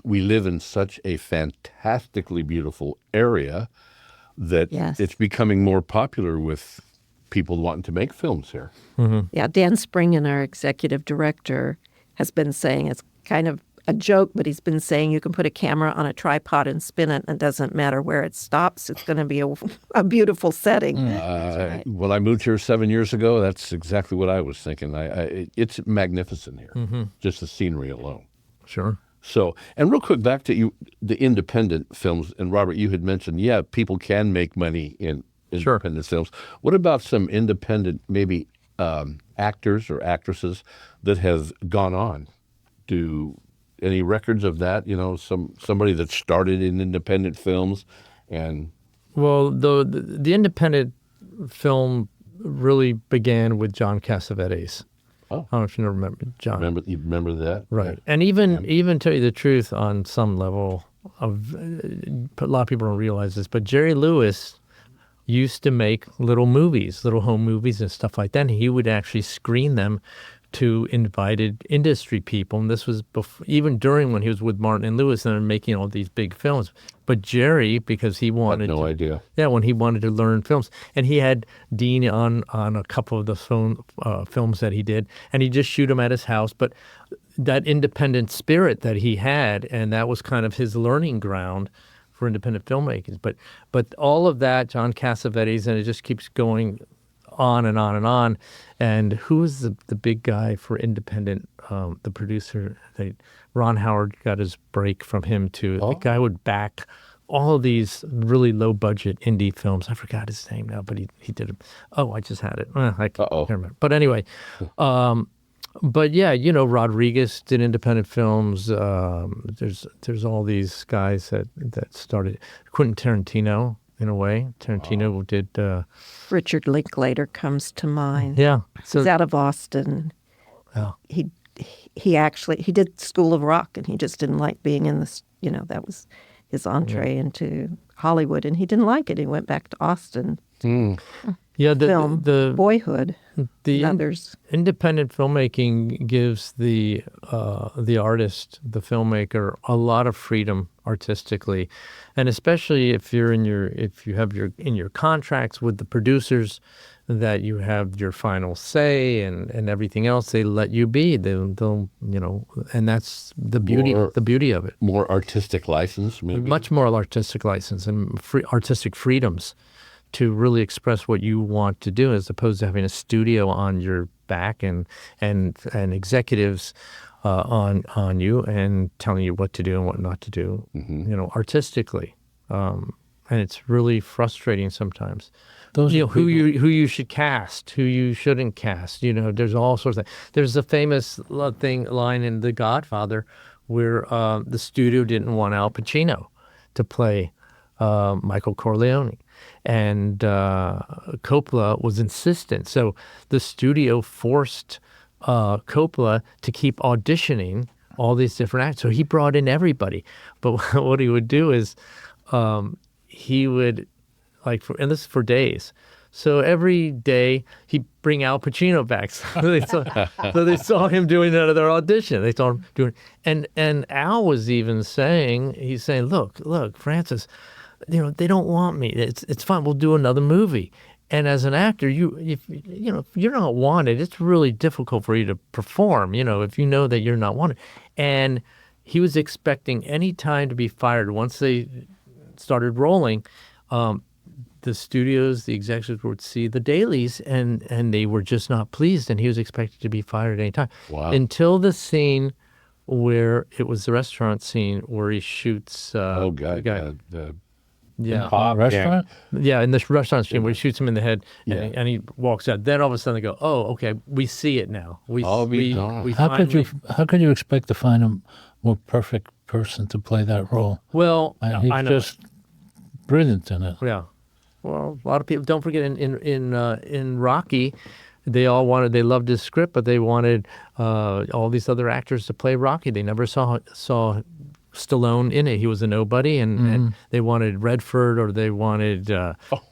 we live in such a fantastically beautiful area that Yes. it's becoming more popular with people wanting to make films here. Yeah, Dan Springen, our executive director, has been saying it's kind of a joke, but he's been saying you can put a camera on a tripod and spin it, and it doesn't matter where it stops. It's going to be a beautiful setting. When I moved here 7 years ago, that's exactly what I was thinking. It's magnificent here, just the scenery alone. Sure. So, and real quick, back to you, the independent films. And Robert, you had mentioned, yeah, people can make money in independent films. What about some independent, maybe actors or actresses that have gone on? Do any records of that? You know, somebody that started in independent films, and Well, the independent film really began with John Cassavetes. Oh. I don't know if you remember John. you remember that, Right. And even tell you the truth, on some level, a lot of people don't realize this, but Jerry Lewis used to make little movies, little home movies and stuff like that. And he would actually screen them to invited industry people. And this was even during when he was with Martin and Lewis and they're making all these big films. But Jerry, because he wanted no idea. Yeah, when he wanted to learn films. And he had Dean on a couple of the films that he did, and he just shoot them at his house. But that independent spirit that he had, and that was kind of his learning ground for independent filmmakers. But all of that, John Cassavetes, and it just keeps going on and on and on. And who was the big guy for independent, the producer? Ron Howard got his break from him too. Oh. The guy would back all of these really low-budget indie films. I forgot his name now, but he did it. Oh, I just had it. I can't remember. But anyway, but yeah, you know, Rodriguez did independent films. There's all these guys that started. Quentin Tarantino, in a way. Tarantino did. Richard Linklater comes to mind. Yeah. So, He's out of Austin. Yeah. He did School of Rock, and he just didn't like being in this. You know, that was his entree into Hollywood, and he didn't like it. He went back to Austin. Yeah, Film Boyhood. The others. Independent filmmaking gives the artist, the filmmaker, a lot of freedom artistically, and especially if you have your contracts with the producers, that you have your final say and everything else. They let you be. They'll and that's the beauty of it. More artistic license, maybe. Much more artistic license and artistic freedoms to really express what you want to do, as opposed to having a studio on your back and executives on you and telling you what to do and what not to do. Artistically, and it's really frustrating sometimes. Who you should cast, who you shouldn't cast. There's all sorts of. There's a famous line in The Godfather where the studio didn't want Al Pacino to play Michael Corleone. And Coppola was insistent. So the studio forced Coppola to keep auditioning all these different actors. So he brought in everybody. But what he would do is he would, and this is for days. So every day he'd bring Al Pacino back. So they saw him doing another audition. They saw him doing, and Al was even saying, look, Francis, they don't want me. It's fine. We'll do another movie. And as an actor, if you're not wanted, it's really difficult for you to perform. If you know that you're not wanted. And he was expecting any time to be fired. Once they started rolling, the studios, the executives would see the dailies, and they were just not pleased. And he was expected to be fired at any time. Wow. Until the scene where it was the restaurant scene where he shoots. Restaurant? Yeah, in this restaurant scene where he shoots him in the head and he walks out. Then all of a sudden they go, oh, okay, we see it now. How could you expect to find a more perfect person to play that role? Well, He's I know. just brilliant in it. Yeah. Well, a lot of people, don't forget in Rocky, they loved his script, but they wanted all these other actors to play Rocky. They never saw Stallone in it. He was a nobody, and they wanted Redford or they wanted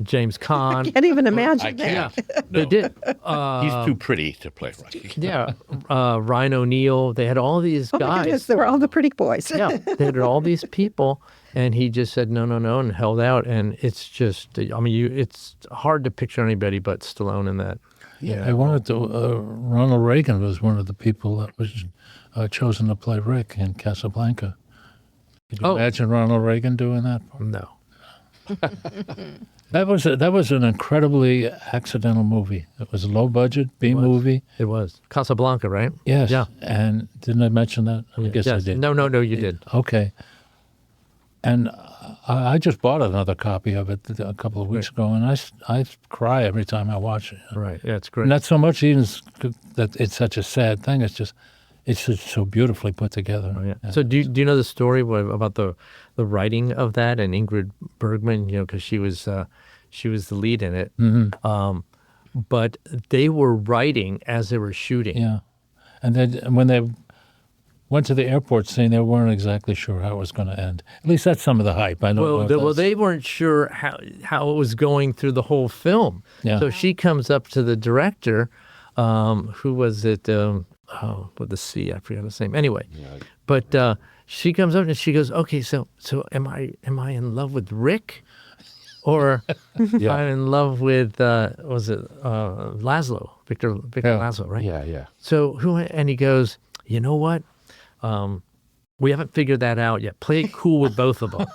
James Caan. I can't even imagine I that. can't. They No. did. He's too pretty to play Rocky. Yeah, Ryan O'Neal. They had all these Oh my guys. goodness, they were all the pretty boys. Yeah, they had all these people, and he just said no, and held out. And it's just, I mean, it's hard to picture anybody but Stallone in that. Yeah. I wanted to. Ronald Reagan was one of the people that was chosen to play Rick in Casablanca. Could you imagine Ronald Reagan doing that? No. That was an incredibly accidental movie. It was a low budget B movie. It was Casablanca, right? Yes. Yeah. And didn't I mention that? I guess I Yes. did. No, you did. Okay. And I just bought another copy of it a couple of weeks ago, and I cry every time I watch it. Right. Yeah, it's great. Not so much even that it's such a sad thing. It's just so beautifully put together. Oh, yeah. So do you know the story about the writing of that and Ingrid Bergman? You know, because she was the lead in it. Mm-hmm. But they were writing as they were shooting. Yeah. And then when they went to the airport scene, they weren't exactly sure how it was going to end. At least that's some of the hype. I don't know. Well, they weren't sure how it was going through the whole film. Yeah. So she comes up to the director, who was it? With the C, I forgot his name. Anyway, but she comes up and she goes, "Okay, so am I in love with Rick, or am I in love with was it Laszlo, Victor Laszlo, right? Yeah. So who?" And he goes, "You know what? We haven't figured that out yet. Play it cool with both of them."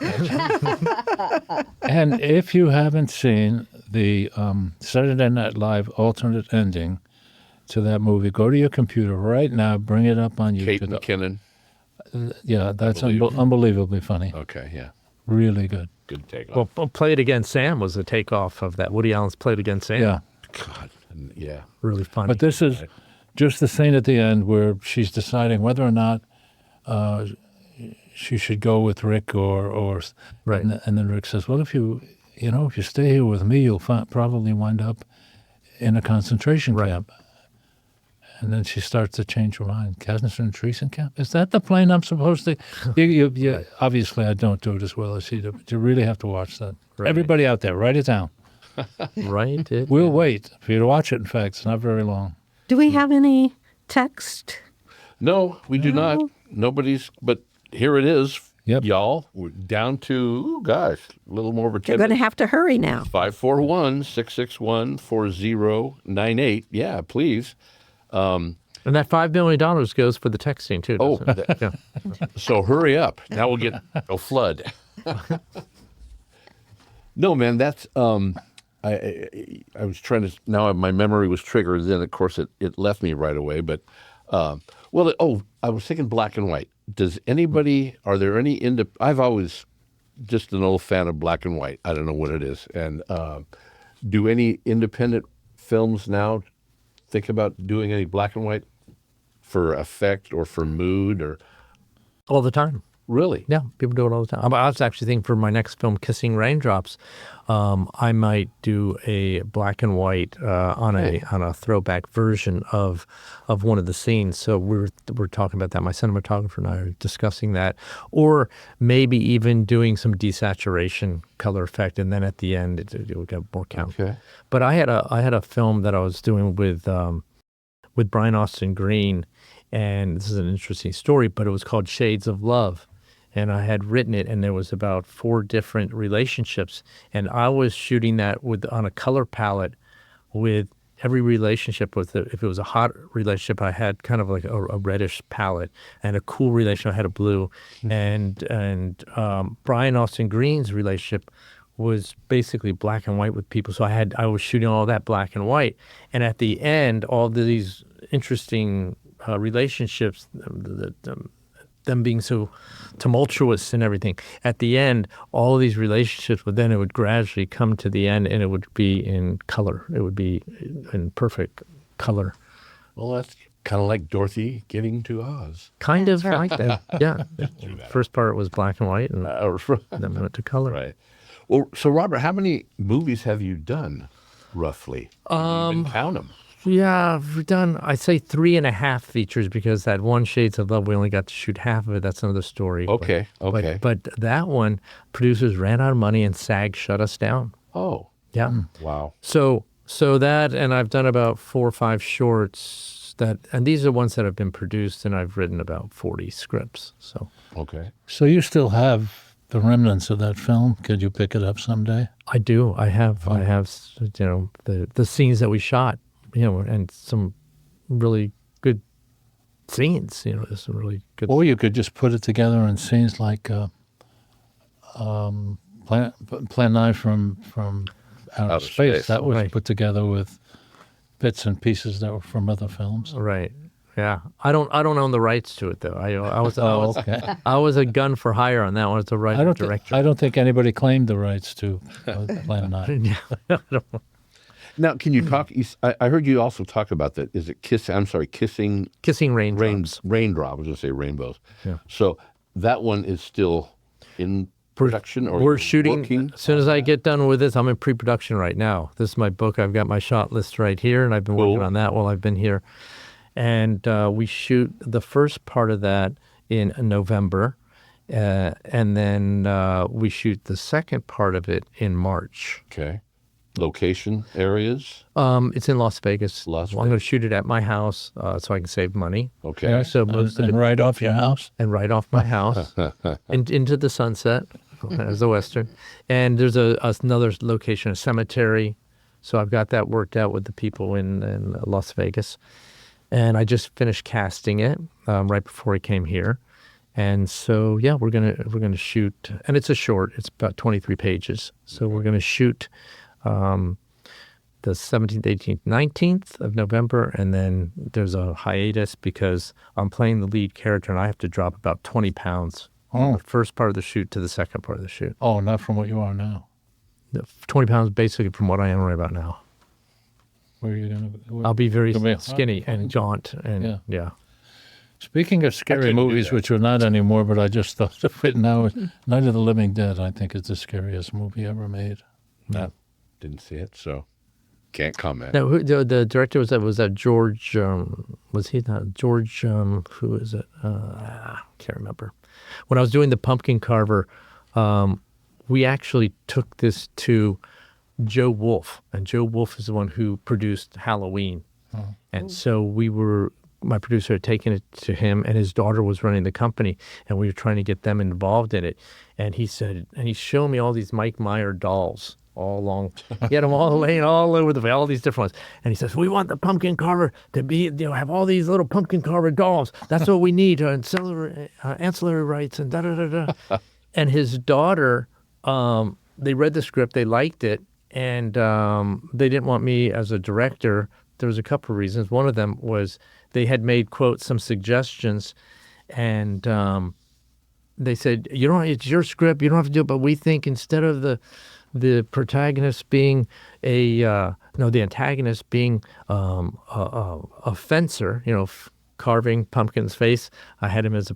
And if you haven't seen the Saturday Night Live alternate ending to that movie, go to your computer right now, bring it up on Kate YouTube. McKinnon. Yeah, that's unbelievably funny. Okay, yeah. Really good. Good take. Well, Play It Again, Sam was a takeoff of that. Woody Allen's Play It Again, Sam. Yeah. God, yeah. Really funny. But this is just the scene at the end where she's deciding whether or not she should go with Rick or Right. And then Rick says, "Well, if you stay here with me, you'll probably wind up in a concentration camp." And then she starts to change her mind. Concentration camp? Is that the plane I'm supposed to? You obviously, I don't do it as well as you do. But you really have to watch that. Right. Everybody out there, write it down. Right. We'll wait for you to watch it. In fact, it's not very long. Do we have any text? No, we do not. Nobody's, but here it is. Yep. Y'all, we're down to, a little more of a 10 You're going to have to hurry now. 541-661-4098. Yeah, please. And that $5 million goes for the texting too. Oh, doesn't it? Yeah. So hurry up. Now we'll get a flood. No, man, that's I was trying to, now my memory was triggered, then of course it left me right away, but I was thinking black and white. Are there any I've always just an old fan of black and white. I don't know what it is. And do any independent films now think about doing any black and white for effect or for mood or? All the time. Really? Yeah, people do it all the time. I was actually thinking for my next film, Kissing Raindrops, I might do a black and white on a throwback version of one of the scenes. So we're talking about that. My cinematographer and I are discussing that, or maybe even doing some desaturation color effect, and then at the end it would get more count. Okay. But I had a film that I was doing with Brian Austin Green, and this is an interesting story. But it was called Shades of Love. And I had written it, and there was about 4 different relationships. And I was shooting that on a color palette with every relationship. If it was a hot relationship, I had kind of like a reddish palette, and a cool relationship, I had a blue. And Brian Austin Green's relationship was basically black and white with people. So I was shooting all that black and white. And at the end, all these interesting relationships, them being so tumultuous and everything. At the end, all of these relationships, but then it would gradually come to the end, and it would be in color. It would be in perfect color. Well, that's kind of like Dorothy getting to Oz. Kind of like that. Yeah. First part was black and white, and then we went to color. Right. Well, so Robert, how many movies have you done, roughly? Can you even count them? Yeah, we've done, I'd say 3.5 features because that one Shades of Love, we only got to shoot half of it. That's another story. Okay, okay. But that one, producers ran out of money and SAG shut us down. Oh, Yeah. wow. So that, and I've done about 4 or 5 shorts and these are ones that have been produced, and I've written about 40 scripts. So Okay. So you still have the remnants of that film? Could you pick it up someday? I do. I have, the scenes that we shot, and some really good scenes. There's some really good. Or you could just put it together in scenes like Plan 9 from Outer Space. That was Right. put together with bits and pieces that were from other films. Right. Yeah. I don't own the rights to it though. I was Okay. I was a gun for hire on that one as a writer director. I don't think anybody claimed the rights to Plan 9. Now, can you talk? I heard you also talk about that. Is it kissing Raindrops. raindrops? I was going to say rainbows. Yeah. So that one is still in production, or We're shooting. working? As soon as I get done with this, I'm in pre-production right now. This is my book. I've got my shot list right here, and I've been working Cool. on that while I've been here. And we shoot the first part of that in November, and then we shoot the second part of it in March. Okay. Location areas. It's in Las Vegas. Las I'm going to shoot it at my house so I can save money. Okay. Yeah, So most of and it, right off your house? and right off my house and into the sunset as the Western. And there's another location, a cemetery. So I've got that worked out with the people in Las Vegas. And I just finished casting it right before I came here. And so, yeah, we're gonna shoot, and it's a short. It's about 23 pages. So we're gonna shoot the 17th, 18th, 19th of November, and then there's a hiatus because I'm playing the lead character, and I have to drop about 20 pounds from the first part of the shoot to the second part of the shoot. Oh, not from what you are now. 20 pounds basically from what I am right about now. Where are you going to? I'll be very You'll be- skinny and jaunt, and yeah. Speaking of scary couldn't do movies, that. which are not anymore, but I just thought of it now. Night of the Living Dead, I think, is the scariest movie ever made. No, didn't see it, so can't comment. Now, the director was that George? Was he not George? Who is it? Can't remember. When I was doing the Pumpkin Carver, we actually took this to Joe Wolf, and Joe Wolf is the one who produced Halloween, and so my producer had taken it to him, and his daughter was running the company, and we were trying to get them involved in it. And he said, and he showed me all these Mike Meyer dolls all along. He had them all laying all over the way, all these different ones. And he says, we want the pumpkin carver to be, have all these little pumpkin carver dolls. That's what we need, ancillary rights and da-da-da-da. And his daughter, they read the script, they liked it, and they didn't want me as a director. There was a couple of reasons. One of them was they had made, quote, some suggestions, and they said, it's your script, you don't have to do it, but we think instead of the protagonist being the antagonist being a fencer, carving Pumpkin's face, I had him as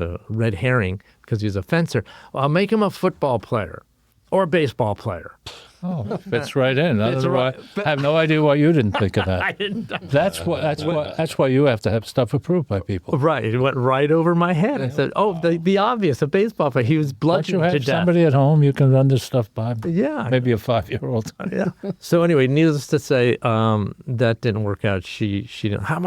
a red herring because he's a fencer. I'll make him a football player or a baseball player. Oh, it fits right in. I It's don't know why- right. I have no idea why you didn't think of that. I didn't. That's why you have to have stuff approved by people. Right, it went right over my head. I said, "Oh, the obvious, a baseball player. He was Don't you bludgeoned to have death." somebody at home you can run this stuff by? Yeah. Maybe a 5-year-old. Yeah. So anyway, needless to say, that didn't work out. She didn't. How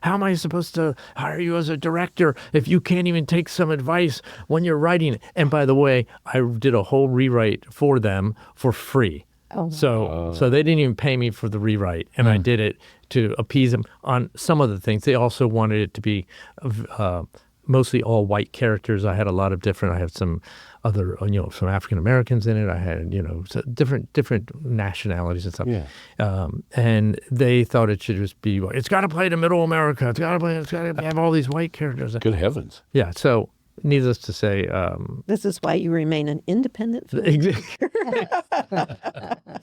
am I supposed to hire you as a director if you can't even take some advice when you're writing? And by the way, I did a whole rewrite for them for free. Oh. So they didn't even pay me for the rewrite, and I did it to appease them on some of the things. They also wanted it to be mostly all white characters. I had a lot of different. I had some other, some African Americans in it. I had, so different nationalities and stuff. Yeah. And they thought it should just be. It's got to play to Middle America. It's got to have all these white characters. Good heavens. Yeah. So needless to say. This is why you remain an independent filmmaker.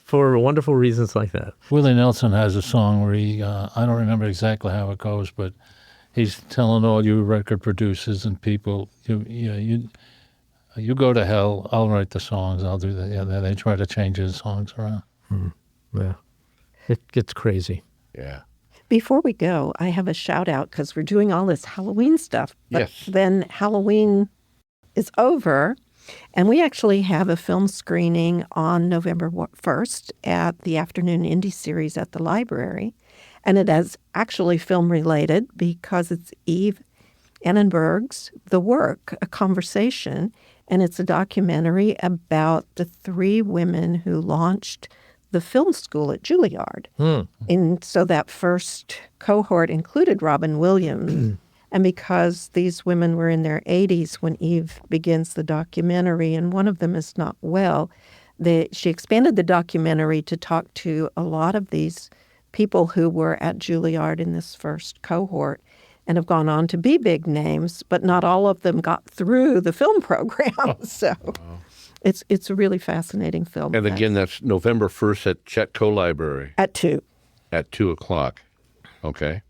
For wonderful reasons like that. Willie Nelson has a song where he, I don't remember exactly how it goes, but he's telling all you record producers and people, you go to hell, I'll write the songs, I'll do that. Yeah, they try to change his songs around. Yeah. It gets crazy. Yeah. Before we go, I have a shout out because we're doing all this Halloween stuff. But Yes. then Halloween is over, and we actually have a film screening on November 1st at the Afternoon Indie Series at the library. And it is actually film related because it's Eve Annenberg's The Work, a conversation, and it's a documentary about the 3 women who launched the film school at Juilliard. And so that first cohort included Robin Williams. And because these women were in their 80s when Eve begins the documentary, and one of them is not well, she expanded the documentary to talk to a lot of these people who were at Juilliard in this first cohort and have gone on to be big names, but not all of them got through the film program. So it's a really fascinating film. And again, that's November 1st at Chetco Library At 2. at 2 o'clock. Okay.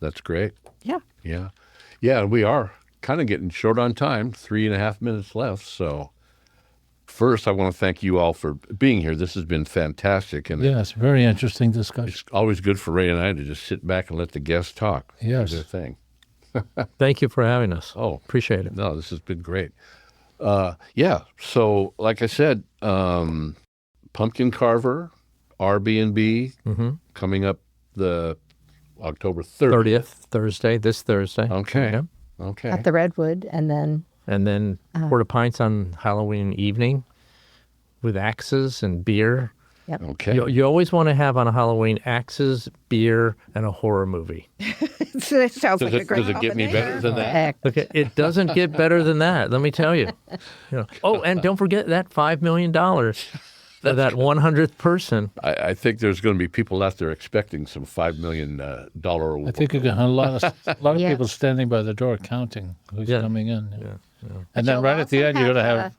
That's great. Yeah. Yeah. Yeah, we are kind of getting short on time, 3.5 minutes left. So first, I want to thank you all for being here. This has been fantastic. And Yes, very interesting discussion. it's always good for Ray and I to just sit back and let the guests talk. Yes. Do their thing. Thank you for having us. Oh, Appreciate it. no, this has been great. Yeah. So, like I said, Pumpkin Carver, Airbnb, coming up the October 30th. 30th, Thursday, this Thursday. Okay. Yep. Okay. At the Redwood, and then And then Porta Pints on Halloween evening with axes and beer. Okay. You always want to have on a Halloween axes, beer, and a horror movie. It sounds like a great Does it get me better than that? heck, Okay, it doesn't get better than that. Let me tell you. Oh, and don't forget that $5 million for that 100th person. I think there's going to be people out there expecting some $5 million I think you got a lot of Yes. people standing by the door counting who's Yeah. coming in. Yeah. And then you'll right at the also end, you're going to have, have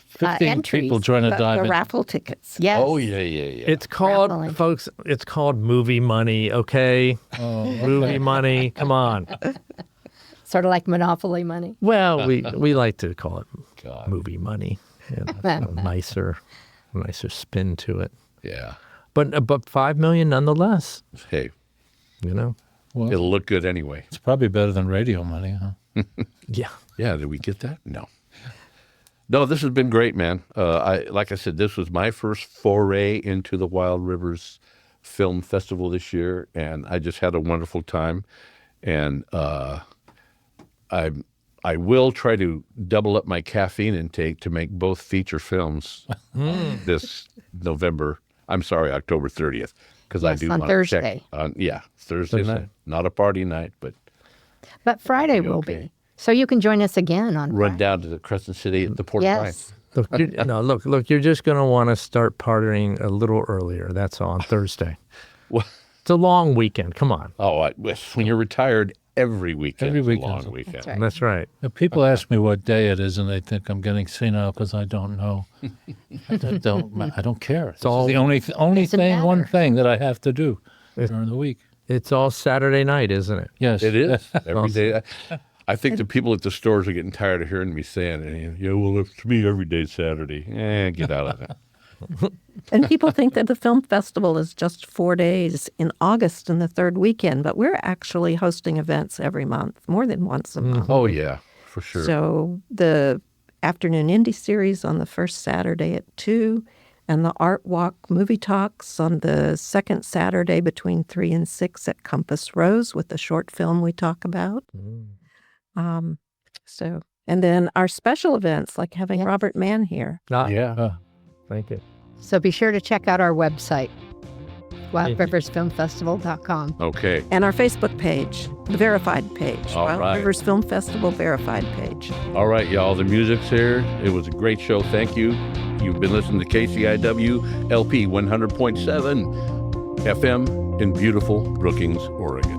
15 entries, people trying to dive the in. raffle tickets. yes. Oh, yeah. It's called, Raffling. folks, it's called movie money, okay? Movie money, come on. Sort of like Monopoly money. Well, we like to call it God. movie money. Yeah, a nicer spin to it. Yeah. But $5 million nonetheless, Hey, you know? Well, it'll look good anyway. it's probably better than radio money, huh? Yeah. Yeah, did we get that? No, this has been great, man. Like I said, this was my first foray into the Wild Rivers Film Festival this year, and I just had a wonderful time. And I will try to double up my caffeine intake to make both feature films this October 30th, because I Yes, do on want to Thursday. check. Thursday night, not a party night, but But Friday will okay. be. So you can join us again on run Friday. down to the Crescent City at the Port Yes. Look, you're just going to want to start partying a little earlier. That's all, on Thursday. Well, It's a long weekend. Come on. when you're retired, every weekend Every is a weekend's long weekend. right. That's right. If people ask me what day it is and they think I'm getting senile because I don't know, I don't care. It's all- the only Doesn't thing, one matter. thing that I have to do during the week. It's all Saturday night, isn't it? Yes. It is every day. I think the people at the stores are getting tired of hearing me saying it. Yeah, well, to me, every day's Saturday. Get out of that. And people think that the film festival is just 4 days in August and the third weekend, but we're actually hosting events every month, more than once a month. Oh, yeah, for sure. So the Afternoon Indie Series on the first Saturday at 2, and the Art Walk Movie Talks on the second Saturday between 3 and 6 at Compass Rose with the short film we talk about. And then our special events, like having Robert Mann here. Yeah. Thank you. So be sure to check out our website, wildriversfilmfestival.com. Okay. And our Facebook page, the verified page, All Wild right. Rivers Film Festival verified page. All right, y'all. The music's here. It was a great show. Thank you. You've been listening to KCIW LP 100.7 FM in beautiful Brookings, Oregon.